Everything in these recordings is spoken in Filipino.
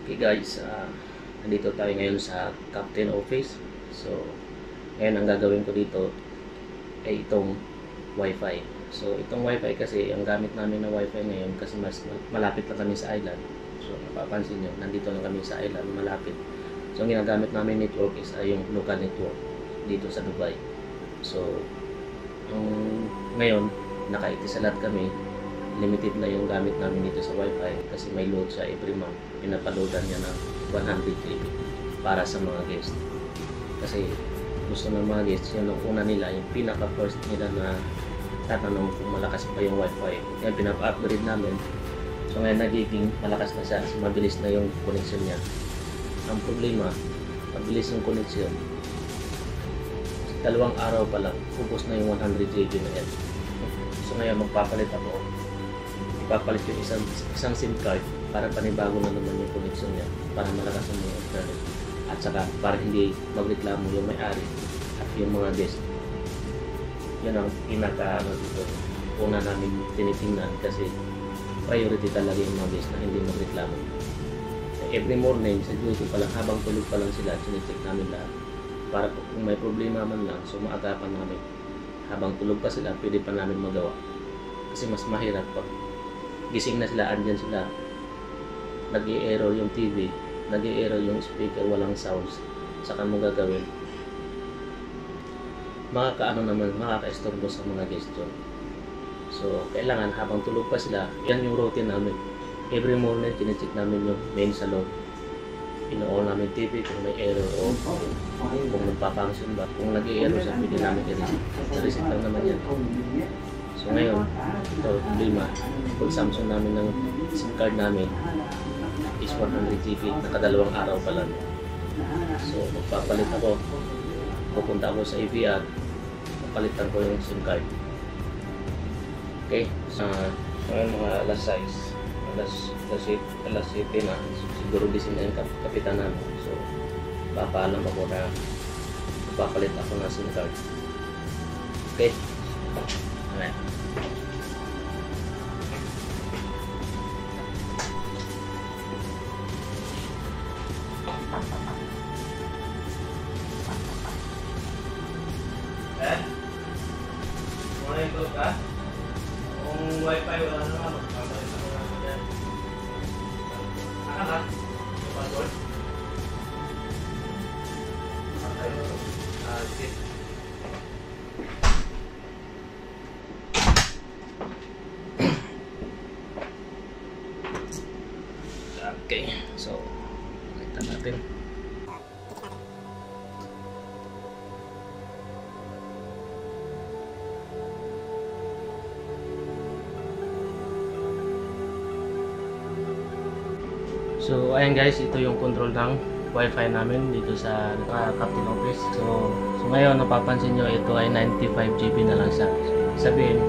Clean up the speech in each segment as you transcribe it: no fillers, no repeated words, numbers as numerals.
Okay guys, nandito tayo ngayon sa Captain Office. So, ngayon ang gagawin ko dito ay itong Wi-Fi. So, itong Wi-Fi kasi, ang gamit namin na Wi-Fi ngayon kasi mas malapit lang kami sa island. So, napapansin nyo, nandito lang kami sa island, malapit. So, ang ginagamit namin network is yung local network dito sa Dubai. So, ngayon, naka-itisalat kami. Limited na yung gamit namin dito sa Wi-Fi kasi may load siya every month. Pinapaloadan niya ng 100 GB para sa mga guest. Kasi gusto ng mga guests, yun ang una nila, yung pinaka-first nila na tatanong kung malakas pa yung Wi-Fi. Kaya pinapa-upgrade namin. So ngayon nagiging malakas na siya, so mabilis na yung connection niya. Ang problema, mabilis yung connection. Sa 2 araw pa lang, ubos na yung 100 GB na yan. So ngayon magpapalit ako. Ipapalit yung isang SIM card para panibago na naman yung connection niya para malakas ang mga internet at saka para hindi magreklamo yung may-ari at yung mga guest. Yun ang pinaka dito una namin tinitingnan kasi priority talaga yung mga guest na hindi magreklamo. Every morning sa duty pa lang, habang tulog pa lang sila, sinicheck namin lahat para kung may problema man lang, so maagapan namin. Habang tulog pa sila, pwede pa namin magawa kasi mas mahirap pag gising na sila, andyan sila, nag-i-error yung TV, nag-i-error yung speaker, walang sounds, saka mo gagawin, makakaano naman, makaka-estorbo sa mga guest yun. So kailangan habang tulog pa sila, yan yung routine namin. Every morning kine-check namin yung main salon, ino-on namin TV kung may error o kung nagpa-function ba, kung nag-i-error siya, pwede namin i-reset lang naman yan. So ngayon, ito problema, consumption namin ng SIM card namin is 100 GB, naka2 araw pa lang. So magpapalit ako, pupunta ako sa AVR, papalitan ko yung SIM card. Okay, ngayon mga alas 6, alas 7 na, siguro gising na yung kapitan namin. So papaalam ako na papalit ako ng SIM card. Okay, alright. Muna yung tulog ka? Kung Wi-Fi wala naman, magpapalit ako naman yan. Saka ba? Yung password? Sige. Okay, so kita natin. So ayan guys, ito yung control ng Wi-Fi namin dito sa Captain Office. So ngayon napapansin nyo, ito ay 95 GB na lang siya. So, sabihin,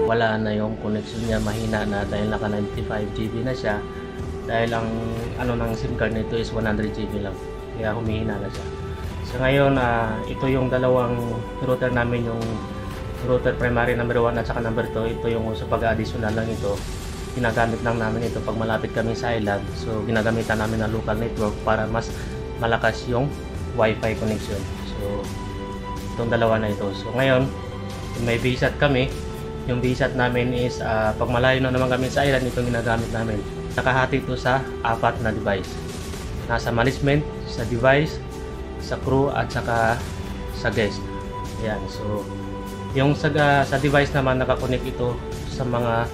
wala na yung connection niya, mahina na dahil naka 95 GB na siya. Dahil ang ano ng SIM card nito is 100 GB lang, kaya humihina na siya. So ngayon, ito yung dalawang router namin, yung router primary number 1 at saka number 2. Ito yung sa pag-additional lang ito. Ginagamit lang namin ito pag malapit kami sa island. So ginagamitan namin ng local network para mas malakas yung Wi-Fi connection. So itong dalawa na ito. So ngayon, may VSAT kami. Yung VSAT namin is pag malayo na naman kami sa island, itong ginagamit namin. Nakahati ito sa 4 na device. Nasa management, sa device, sa crew at saka sa guest. Ayan. So yung sa device naman, nakakonect ito sa mga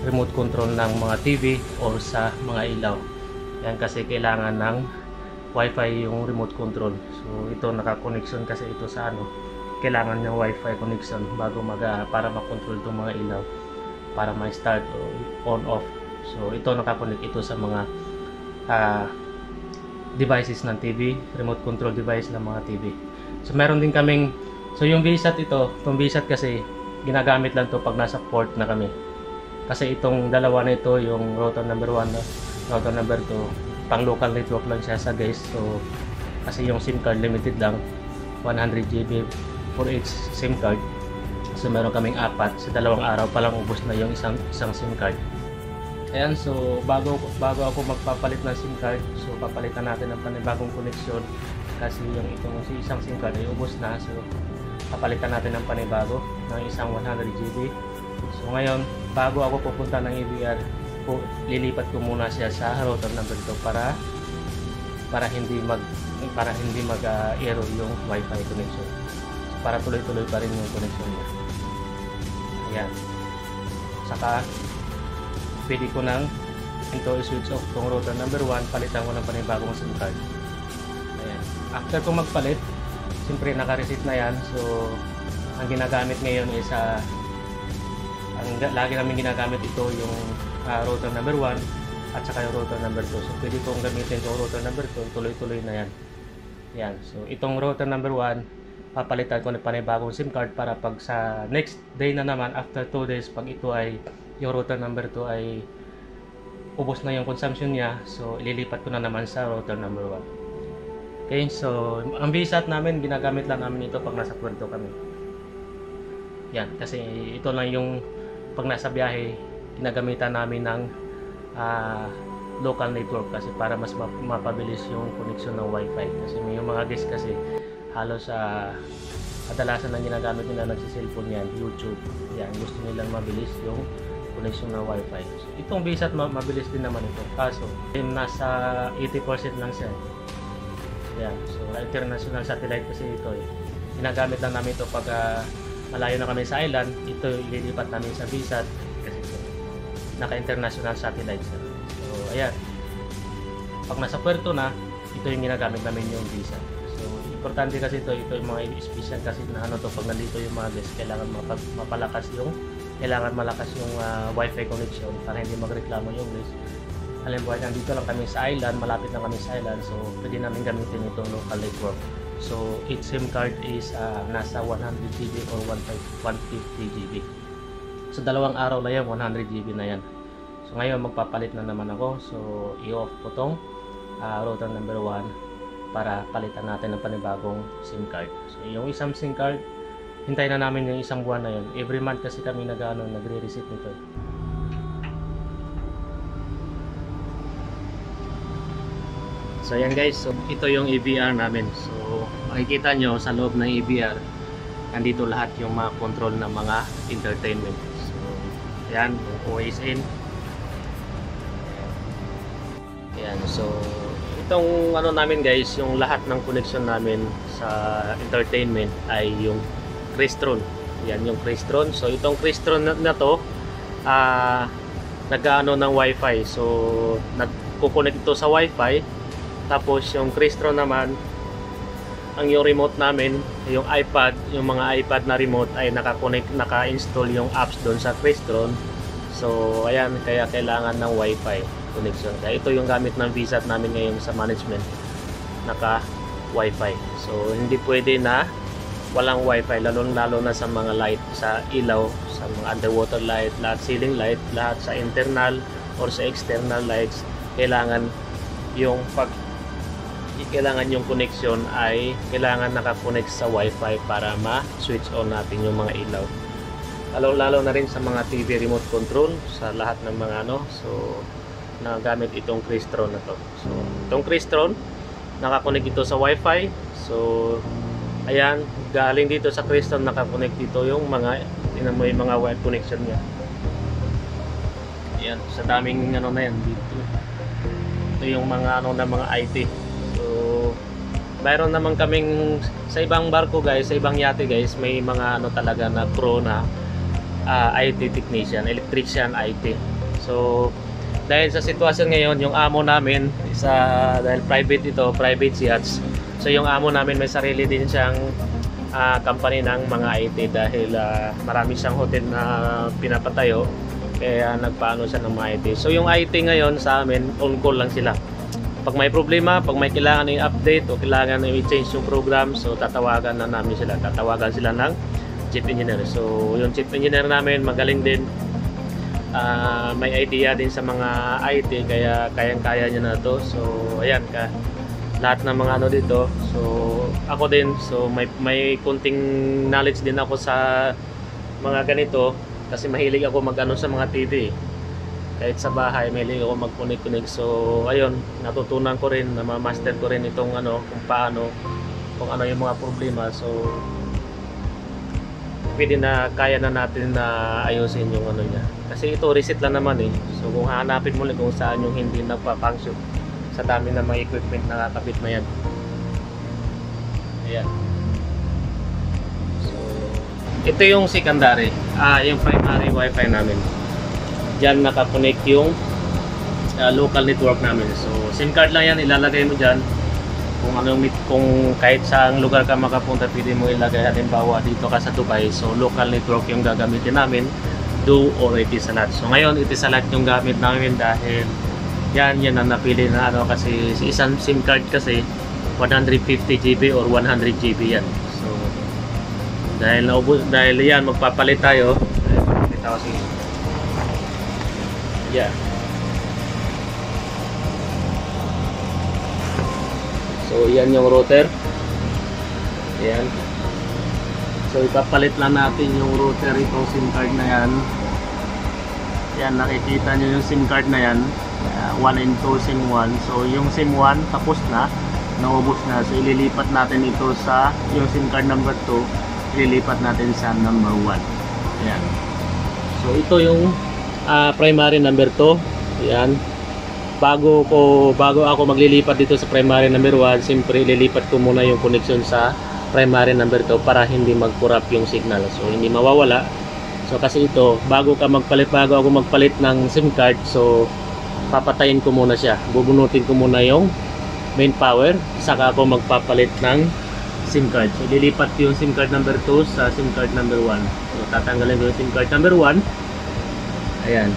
remote control ng mga TV or sa mga ilaw. Yan kasi kailangan ng Wi-Fi yung remote control. So ito naka-connection kasi ito sa kailangan ng Wi-Fi connection bago para makontrol itong mga ilaw para ma-start o on off. So ito naka-connect ito sa mga devices ng TV, remote control device ng mga TV. So meron din kaming, so yung VSAT ito, itong VSAT kasi ginagamit lang to pag nasa port na kami. Kasi itong dalawa na ito, yung router number 1 na router number 2, pang local network lang siya sa guys. So kasi yung SIM card limited lang, 100 GB for each SIM card. So meron kaming 4, sa 2 araw pa lang ubos na yung isang SIM card. Ayan, so bago ako magpapalit ng SIM card, so papalitan natin ng panibagong connection kasi yung itong isang SIM card ay ubos na. So papalitan natin ng panibago ng isang 100 GB. So ngayon, bago ako pupunta ng EBR, lilipat ko muna siya sa router number 2 para hindi mag error yung Wi-Fi connection. So, para tuloy-tuloy pa rin yung connection niya. Ayan. Saka pwede ko nang switch off tong router number 1, palitan ko ng panibagong SIM card. Ayan. After ko magpalit, siyempre naka-reset na yan. So ang ginagamit ngayon is lagi namin ginagamit ito yung router number 1 at saka yung router number 2. So pwede kong gamitin yung router number 2, tuloy-tuloy na yan. Yan. So itong router number 1, papalitan ko ng panibagong SIM card para pag sa next day na naman, after 2 days, pag ito ay yung router number 2 ay ubos na yung consumption niya, so ililipat ko na naman sa router number 1. Okay, so ang VSAT namin, ginagamit lang namin ito pag nasa Puerto kami. Yan, kasi ito lang yung pag nasa biyahe, ginagamitan namin ng local network kasi para mas mapabilis yung connection ng Wi-Fi. Kasi may yung mga guests kasi halos kadalasan na ginagamit nila nagsiselfone yan, YouTube. Yan, gusto nilang mabilis yung connection ng Wi-Fi. So, itong VSAT mabilis din naman ito. Kaso, nasa 80% lang siya. Yan. So, international satellite kasi ito eh. Ginagamit lang namin ito pag malayo na kami sa island. Ito ililipat namin sa VSAT kasi naka-international satellite siya. So, ayan. Pag nasa Puerto na, ito yung ginagamit namin yung VSAT. So, importante kasi ito yung mga special kasi na to, pag nandito yung mga guests, kailangan malakas yung Wi-Fi connection para hindi magreklamo yung guest. Halimbawa, nandito lang kami sa island, malapit lang kami sa island, so pwede namin gamitin itong local network. So each SIM card is nasa 100 GB or 150 GB. So dalawang araw na yan, 100 GB na yan. So ngayon magpapalit na naman ako, so i-off ko tong router number 1 para palitan natin ng panibagong SIM card. So yung isang SIM card, hintayin na namin yung isang buwan na yun. Every month kasi kami nagre-reset nito. So yan guys, so ito yung EBR namin. So makikita nyo sa loob ng EBR, nandito lahat yung mga control ng mga entertainment. So yan, OSN. Yan, so itong namin guys, yung lahat ng connection namin sa entertainment ay yung Crestron. Yan yung Crestron. So itong Crestron na to nag-ano ng Wi-Fi. So nagko-connect ito sa Wi-Fi. Tapos yung Crestron naman, ang yung remote namin, yung iPad, yung mga iPad na remote ay naka-install yung apps doon sa Crestron. So ayan, kaya kailangan ng Wi-Fi connection. Kaya ito yung gamit ng VSAT namin ngayon sa management, naka Wi-Fi. So hindi pwede na walang Wi-Fi, lalo na sa mga light, sa ilaw, sa mga underwater light, lahat ceiling light, lahat sa internal or sa external lights, kailangan yung connection ay kailangan naka-connect sa Wi-Fi para ma-switch on natin yung mga ilaw. Lalo na rin sa mga TV remote control, sa lahat ng mga so nagamit itong Crestron na to. So itong Crestron, naka-connect ito sa Wi-Fi. So ayan, galing dito sa Crestron, naka-connect dito yung mga wire connection niya. Ayan, sa daming na yan dito. Ito yung mga mga IT. So mayroon naman kaming sa ibang barko guys, sa ibang yate guys, may mga talaga na pro na IT technician, electrician, IT. So dahil sa sitwasyon ngayon, yung amo namin dahil private yachts. So yung amo namin may sarili din siyang company ng mga IT dahil marami siyang hotel na pinapatayo, kaya nagpaano siya ng mga IT. So yung IT ngayon sa amin, on call lang sila. Pag may problema, pag may kailangan i-update o kailangan i-change yung program, so tatawagan sila ng chief engineer. So yung chief engineer namin magaling din, may idea din sa mga IT, kaya kayang-kaya niya na to. So ayan lahat ng mga dito. So ako din, so may kunting knowledge din ako sa mga ganito kasi mahilig ako sa mga TV. kahit sa bahay may ako mag-connect. So ayun, natutunan ko rin, na ma-master ko rin itong ano, kung ano yung mga problema. So pwede na, kaya na natin na ayusin yung ano niya, kasi ito reset lang naman eh. So kung hahanapin mo lang kung saan yung hindi nagpa-function sa dami ng mga equipment na kakabit na yan. Ayan. So ito yung secondary, yung primary wifi namin. Diyan nakakonect yung local network namin. So SIM card lang yan, ilalagay mo dyan. Kung kahit saang lugar ka makapunta, pwede mo ilagay. Halimbawa dito ka sa Dubai, so local network yung gagamitin namin, Do or Etisalat. So ngayon Etisalat yung gamit namin dahil yan ang napili na ano, kasi isang SIM card kasi 150 GB or 100 GB yan. So dahil yan magpapalit tayo. Yeah. So yan yung router. Yan. So ipapalit lang natin yung router, itong SIM card na yan. Yan, nakikita nyo yung SIM card na yan, 1 and 2 SIM 1. So yung SIM 1 tapos na, naubos na. So ililipat natin ito sa yung SIM card number 2, ililipat natin sa number 1. Yan. So ito yung primary number 2. Yan. Bago ako maglilipat dito sa primary number 1, siyempre ililipat ko muna yung connection sa primary number 2 para hindi mag-corrupt yung signal. So hindi mawawala. So kasi ito, bago ako magpalit ng SIM card, so papatayin ko muna siya. Bubunutin ko muna yung main power, saka ako magpapalit ng SIM card. So ililipat yung SIM card number 2 sa SIM card number 1. So tatanggalin ko yung SIM card number 1. Ayan.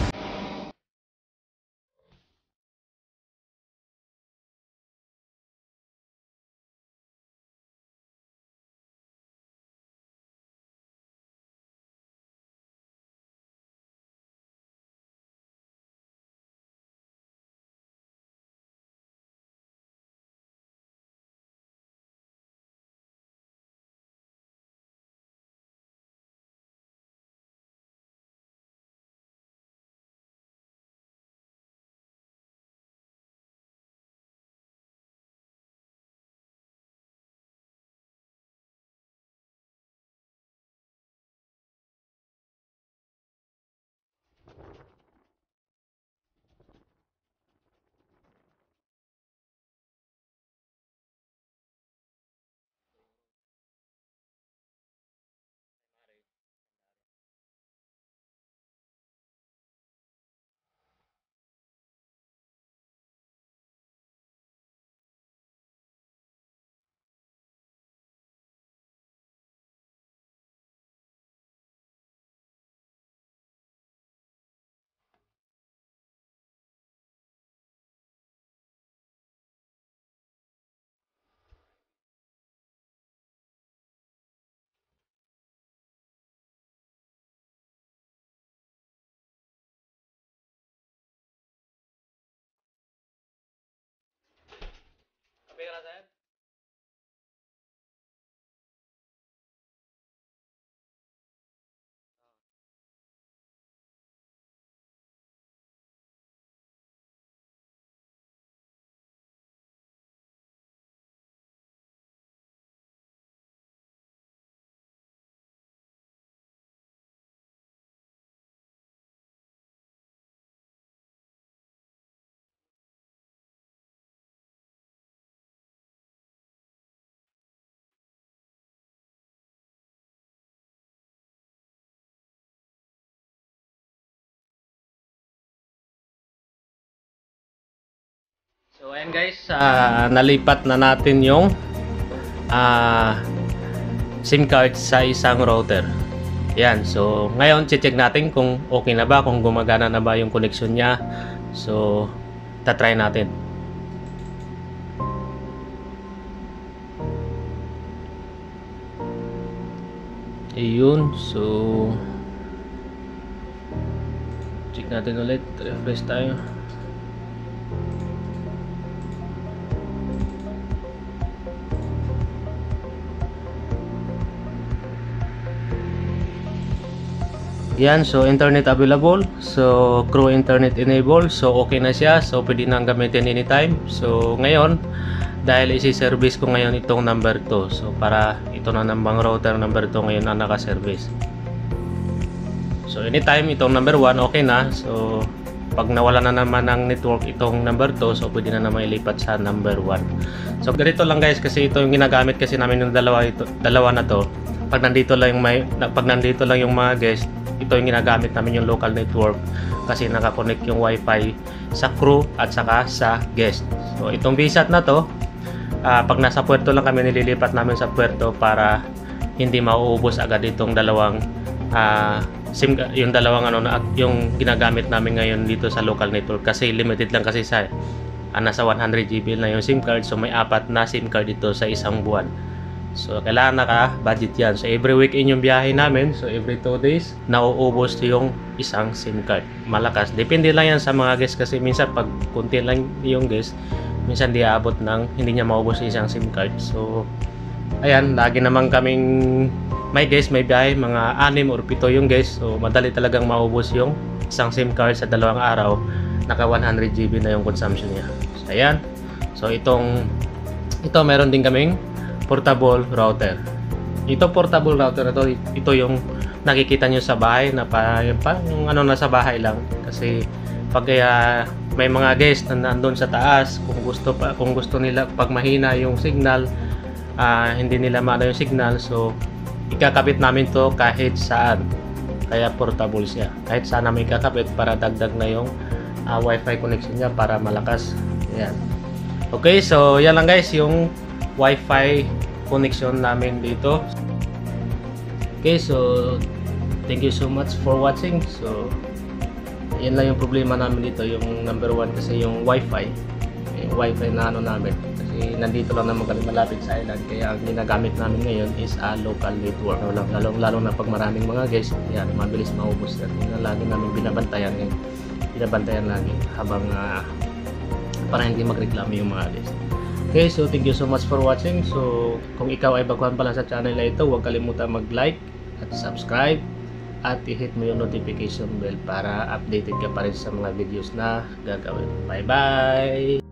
So ayan guys, nalipat na natin yung SIM card sa isang router. Yan, so ngayon check natin kung okay na ba, kung gumagana na ba yung connection niya. So tatry natin. Ayun, so check natin ulit, refresh tayo. Yan, so internet available. So crew internet enabled. So okay na siya. So pwede nang gamitin anytime. So ngayon, dahil isi-service ko ngayon itong number 2. So para ito na namang router number 2 ngayon ang naka-service. So anytime itong number 1 okay na. So pag nawala na naman ng network itong number 2, so pwede na naman ilipat sa number 1. So ganito lang guys, kasi ito yung ginagamit kasi namin yung dalawa na to. Pag nandito lang yung mga guest, ito yung ginagamit namin yung local network kasi nakakonect yung wifi sa crew at saka sa guest. So itong VSAT na to, pag nasa puerto lang kami, nililipat namin sa puerto para hindi mauubos agad itong dalawang yung dalawang yung ginagamit namin ngayon dito sa local network, kasi limited lang kasi sa nasa 100 GB na yung SIM card. So may 4 na SIM card dito sa isang buwan. So kailangan naka-budget yan. So every weekend yung biyahe namin. So every 2 days nauubos yung isang SIM card. Malakas. Depende lang yan sa mga guest, kasi minsan pag kunti lang yung guest, minsan di aabot ng hindi niya maubos isang SIM card. So ayan, lagi naman kaming may guest, may biyahe, mga 6 or 7 yung guest. So madali talagang maubos yung isang SIM card sa 2 araw. Naka 100 GB na yung consumption niya. So ayan. So ito meron din kaming portable router. Ito portable router na ito yung nakikita nyo sa bahay na yung nasa bahay lang, kasi pag may mga guest na nandun sa taas, kung gusto nila pag mahina yung signal, hindi nila maano yung signal, so ikakabit namin to kahit saan. Kaya portable siya. Kahit saan namin ikakabit para dagdag na yung wifi connection niya para malakas. Ayan. Okay, so yan lang guys yung wifi connection namin dito. Okay, so thank you so much for watching. So yan lang yung problema namin dito, yung number 1, kasi yung wifi na namin, kasi nandito lang naman kami malapit sa island, kaya ang ginagamit namin ngayon is a local network. Lalo na pag maraming mga guests, yan, mabilis maubos yan. Yan lagi namin binabantayan lagi habang para hindi magreklamo yung mga guests. Okay, so thank you so much for watching. So kung ikaw ay baguhan pa lang sa channel na ito, huwag kalimutan mag-like at subscribe at i-hit mo yung notification bell para updated ka pa rin sa mga videos na gagawin. Bye bye!